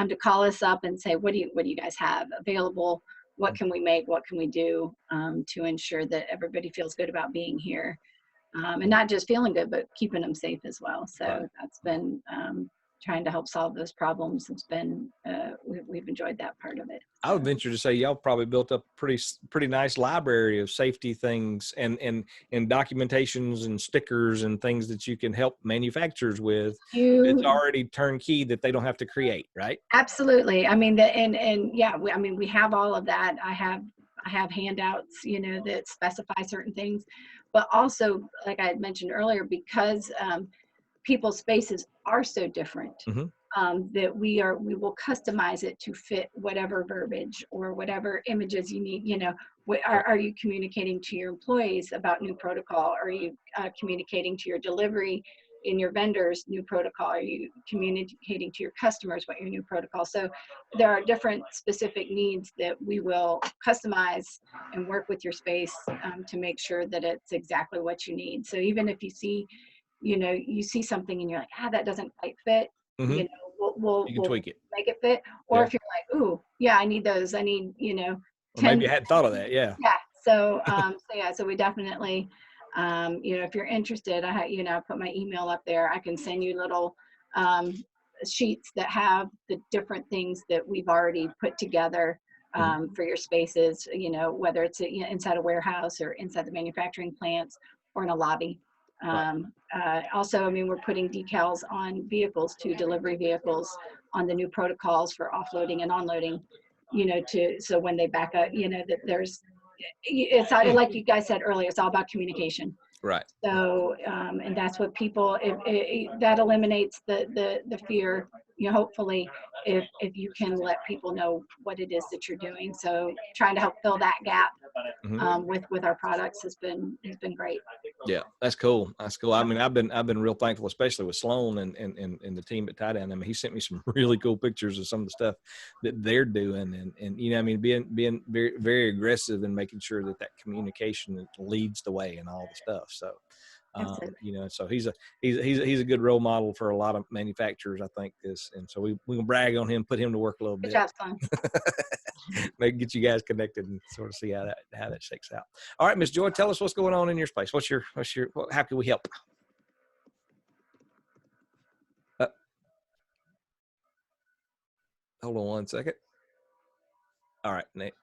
to call us up and say, what do you guys have available? What can we make? What can we do to ensure that everybody feels good about being here? And not just feeling good, but keeping them safe as well. So that's been trying to help solve those problems. It's been, we've enjoyed that part of it. I would venture to say y'all probably built up pretty nice library of safety things and documentations and stickers and things that you can help manufacturers with. It's already turnkey that they don't have to create, right? Absolutely. I mean, yeah, we have all of that. I have handouts, that specify certain things, but also, like I had mentioned earlier, because people's spaces are so different, that we will customize it to fit whatever verbiage or whatever images you need. Are you communicating to your employees about new protocol? Are you communicating to your delivery in your vendors new protocol? Are you communicating to your customers what your new protocol? So there are different specific needs that we will customize and work with your space to make sure that it's exactly what you need. So even if you see something and you're like, that doesn't quite fit, we'll tweak it, make it fit. Or if you're like, ooh, yeah, I need those, I need, 10, maybe you hadn't thought of that. Yeah. So so we definitely, if you're interested, I put my email up there. I can send you little sheets that have the different things that we've already put together for your spaces, whether it's inside a warehouse or inside the manufacturing plants or in a lobby. Also, we're putting decals on vehicles, to delivery vehicles, on the new protocols for offloading and onloading, so when they back up, that it's like you guys said earlier, it's all about communication. Right. So, and that's what people, that eliminates the fear, hopefully, if you can let people know what it is that you're doing. So trying to help fill that gap with our products has been great. Yeah, that's cool. That's cool. I mean, I've been real thankful, especially with Sloan and the team at Tie Down. I mean, he sent me some really cool pictures of some of the stuff that they're doing, and being very, very aggressive in making sure that communication leads the way and all the stuff. So, so he's a good role model for a lot of manufacturers, I think. And so we can brag on him, put him to work a little bit. Good job, son. Maybe get you guys connected and sort of see how that shakes out. All right, Miss Joy, tell us what's going on in your space. How can we help? Hold on one second. All right, Nate.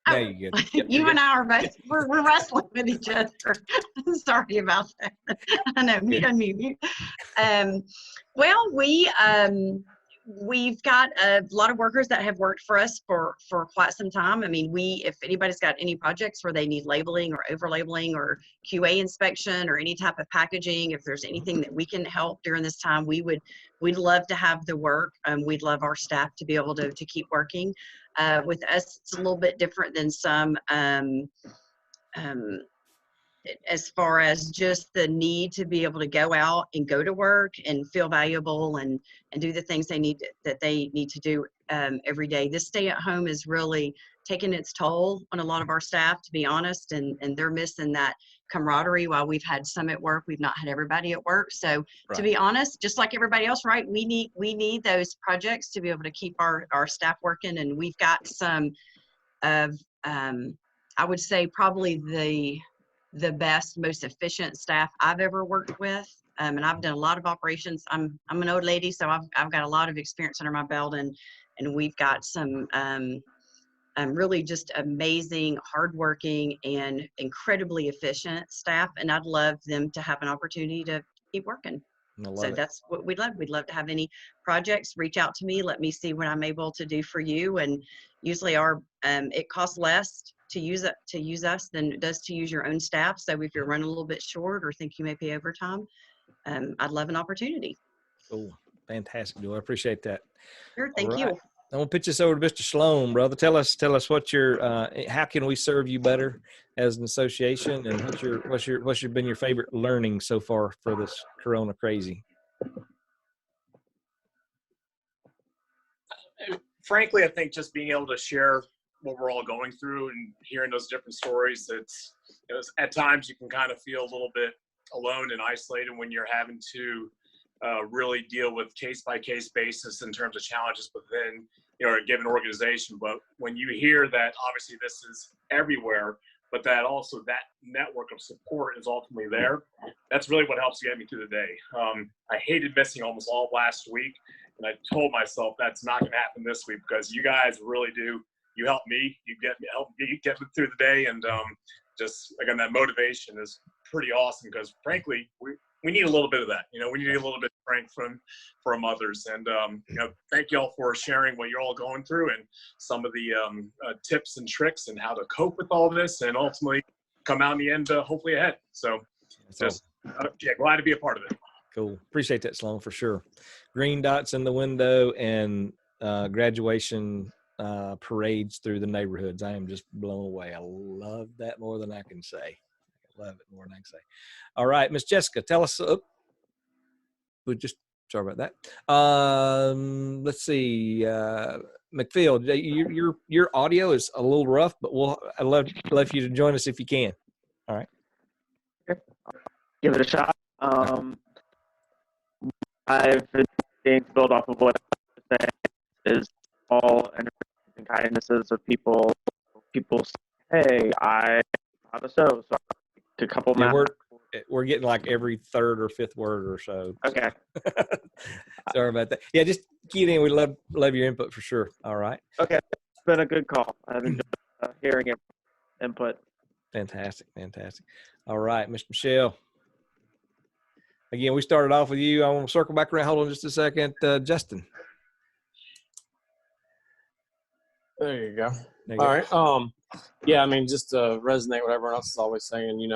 Oh, Now you good. Yep, you you're and good. I are both, we're wrestling with each other. Sorry about that. I know, mute, unmute, mute. Well, we've got a lot of workers that have worked for us for quite some time. I mean, if anybody's got any projects where they need labeling or over labeling or QA inspection or any type of packaging, if there's anything that we can help during this time, we'd love to have the work. We'd love our staff to be able to keep working. With us, it's a little bit different than some, as far as just the need to be able to go out and go to work and feel valuable and do the things they need to do every day. This stay at home is really taking its toll on a lot of our staff, to be honest, and they're missing that camaraderie. While we've had some at work, we've not had everybody at work. So to be honest, just like everybody else, right, we need those projects to be able to keep our staff working. And we've got some of, I would say probably the best, most efficient staff I've ever worked with. And I've done a lot of operations. I'm an old lady, so I've got a lot of experience under my belt, and we've got some really just amazing, hardworking, and incredibly efficient staff. And I'd love them to have an opportunity to keep working. So that's what we'd love. We'd love to have any projects, reach out to me, let me see what I'm able to do for you. And usually it costs less to use us than it does to use your own staff. So if you're running a little bit short or think you may pay overtime, I'd love an opportunity. Cool. Fantastic, Joy. I appreciate that. Sure. Thank you. I'm gonna pitch this over to Mr. Sloan, brother. Tell us what your how can we serve you better as an association, and what's been your favorite learning so far for this Corona crazy? Frankly, I think just being able to share what we're all going through and hearing those different stories, at times you can kind of feel a little bit alone and isolated when you're having to really deal with case-by-case basis in terms of challenges within a given organization. But when you hear that obviously this is everywhere, but that also that network of support is ultimately there, that's really what helps get me through the day. I hated missing almost all of last week, and I told myself that's not going to happen this week because you guys really do. You help me. You help me get through the day, and just again that motivation is pretty awesome because frankly we need a little bit of that. We need a little bit of strength from others, and thank you all for sharing what you're all going through and some of the tips and tricks and how to cope with all this, and ultimately come out in the end hopefully ahead. So just glad to be a part of it. Cool. Appreciate that, Sloan, for sure. Green dots in the window and graduation parades through the neighborhoods. I am just blown away. I love that more than I can say. I love it more than I can say. All right, Miss Jessica, tell us. Sorry about that. Let's see. McPhail, your audio is a little rough, but I'd love you to join us if you can. All right. Give it a shot. I've been being to build off of what I said is all and kindnesses of people. People say, hey, I thought of so a couple we're getting like every third or fifth word or so. Okay. Sorry about that. Yeah, just key it in. We love your input for sure. All right. Okay. It's been a good call. I've enjoyed hearing your input. Fantastic. All right, Mr. Michelle. Again, we started off with you. I want to circle back around. Hold on just a second. Justin. There you go. All right. Yeah, I mean, just to resonate what everyone else is always saying,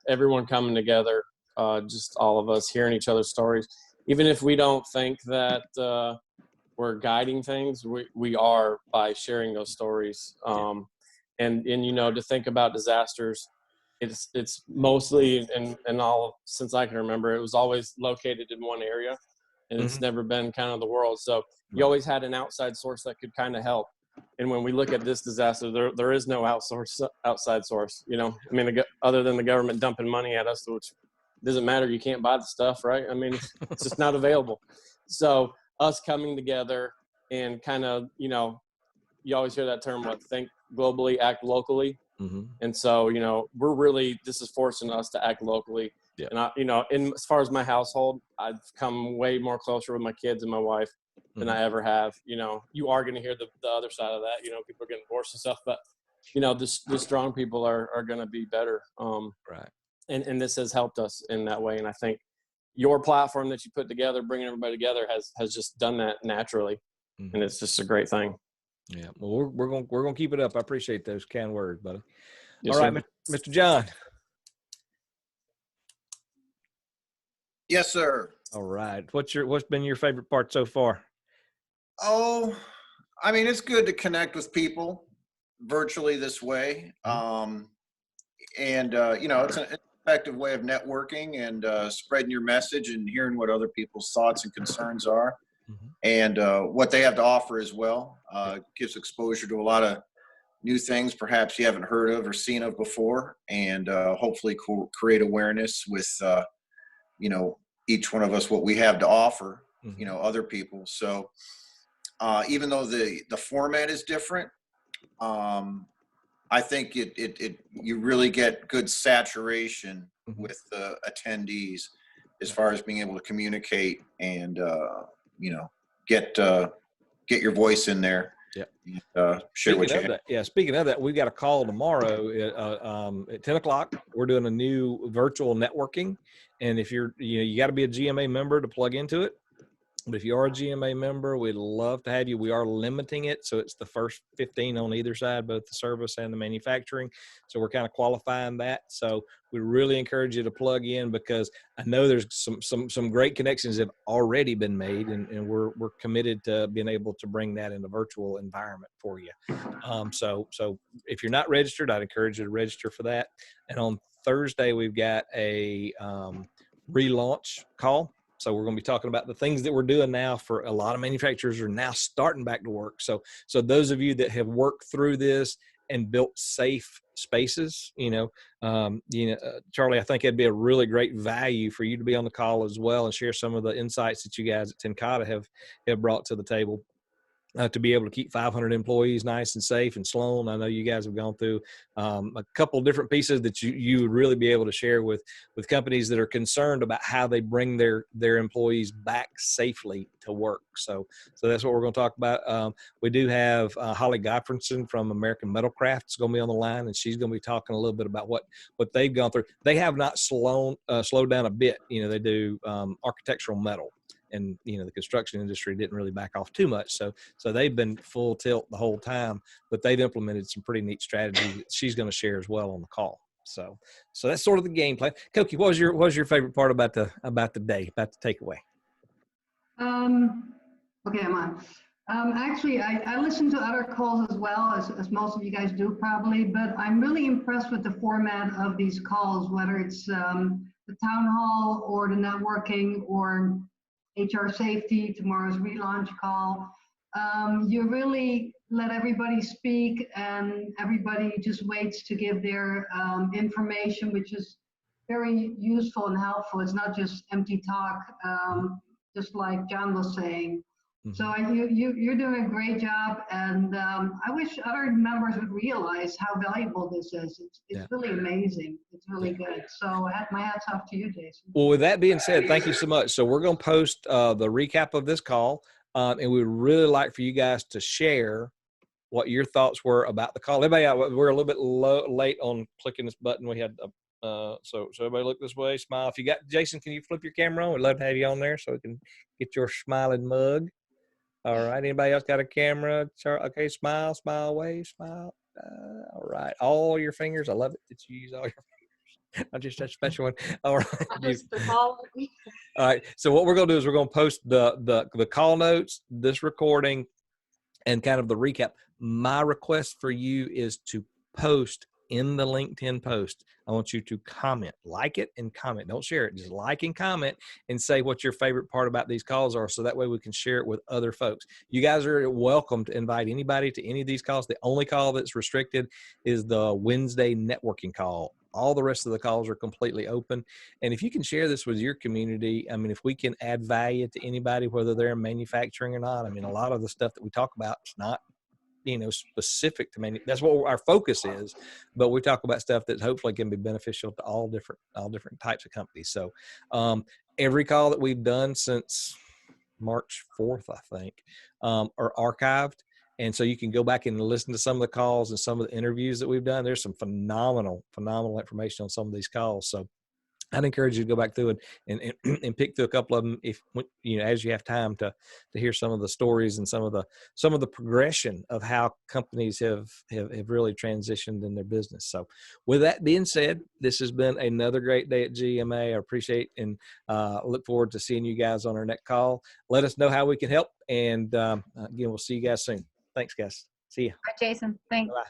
everyone coming together, just all of us hearing each other's stories. Even if we don't think that we're guiding things, we are by sharing those stories. And to think about disasters, it's mostly and all since I can remember, it was always located in one area, and it's never been kind of the world. So you always had an outside source that could kind of help. And when we look at this disaster, there is no outside source. I mean, other than the government dumping money at us, which doesn't matter. You can't buy the stuff, right? I mean, it's just not available. So us coming together and kind of, you always hear that term, think globally, act locally. And so, this is forcing us to act locally. Yeah. And as far as my household, I've come way more closer with my kids and my wife. than I ever have. You know, you are going to hear the other side of that. You know, people are getting divorced and stuff, but you know, the strong people are going to be better. Right. And this has helped us in that way. And I think your platform that you put together, bringing everybody together, has just done that naturally, and it's just a great thing. Yeah. Well, we're gonna keep it up. I appreciate those kind words, buddy. Yes, all right, sir. Mr. John. Yes, sir. All right. What's been your favorite part so far? Oh, I mean, it's good to connect with people virtually this way. And you know, it's an effective way of networking and spreading your message and hearing what other people's thoughts and concerns are, and what they have to offer as well. Gives exposure to a lot of new things perhaps you haven't heard of or seen of before, and hopefully create awareness with you know, each one of us, what we have to offer, you know, other people. So even though the format is different, I think you really get good saturation with the attendees as far as being able to communicate and you know, get your voice in there. Yeah. Share what you have. Speaking of that, we've got a call tomorrow at 10 o'clock. We're doing a new virtual networking, and if you got to be a GMA member to plug into it. But if you are a GMA member, we'd love to have you. We are limiting it, so it's the first 15 on either side, both the service and the manufacturing. So we're kind of qualifying that. So we really encourage you to plug in, because I know there's some great connections that have already been made, and we're committed to being able to bring that in a virtual environment for you. So if you're not registered, I'd encourage you to register for that. And on Thursday, we've got a relaunch call. So we're going to be talking about the things that we're doing now. For a lot of manufacturers are now starting back to work. So those of you that have worked through this and built safe spaces, Charlie, I think it'd be a really great value for you to be on the call as well and share some of the insights that you guys at Tenkata have brought to the table. To be able to keep 500 employees nice and safe. And Sloan, I know you guys have gone through a couple different pieces that you would really be able to share with companies that are concerned about how they bring their employees back safely to work. So that's what we're going to talk about. We do have Holly Gottfredson from American Metalcraft is going to be on the line, and she's going to be talking a little bit about what they've gone through. They have not slowed down a bit. They do architectural metal. And, the construction industry didn't really back off too much. So they've been full tilt the whole time, but they've implemented some pretty neat strategies that she's going to share as well on the call. So that's sort of the game plan. Koki, what was your favorite part about the day, about the takeaway? Okay, I'm on. Actually, I listen to other calls as well, as most of you guys do probably, but I'm really impressed with the format of these calls, whether it's the town hall or the networking or HR safety, tomorrow's relaunch call. You really let everybody speak, and everybody just waits to give their information, which is very useful and helpful. It's not just empty talk, just like John was saying. So you're doing a great job, and I wish other members would realize how valuable this is. It's really amazing. It's really good. So my hat's off to you, Jason. Well, with that being said, thank you so much. So we're going to post the recap of this call, and we would really like for you guys to share what your thoughts were about the call. Everybody, we're a little bit late on clicking this button. We had so everybody look this way, smile. If you got Jason, can you flip your camera on? We'd love to have you on there so we can get your smiling mug. All right. Anybody else got a camera? Okay. Smile, wave, smile. All right. All your fingers. I love it that you use all your fingers. Not just that special one. All right. All right. So what we're going to do is we're going to post the call notes, this recording, and kind of the recap. My request for you is to post in the LinkedIn post. I want you to comment, like it and comment. Don't share it. Just like and comment and say what your favorite part about these calls are, so that way we can share it with other folks. You guys are welcome to invite anybody to any of these calls. The only call that's restricted is the Wednesday networking call. All the rest of the calls are completely open. And if you can share this with your community, I mean, if we can add value to anybody, whether they're in manufacturing or not, I mean, a lot of the stuff that we talk about is not specific to that's what our focus is, but we talk about stuff that hopefully can be beneficial to all different types of companies. So every call that we've done since March 4th, I think, are archived. And so you can go back and listen to some of the calls and some of the interviews that we've done. There's some phenomenal information on some of these calls. So I'd encourage you to go back through and pick through a couple of them if as you have time to hear some of the stories and some of the progression of how companies have really transitioned in their business. So with that being said, this has been another great day at GMA. I appreciate and look forward to seeing you guys on our next call. Let us know how we can help, and again, we'll see you guys soon. Thanks, guys. See you. Bye, Jason. Thanks. Bye.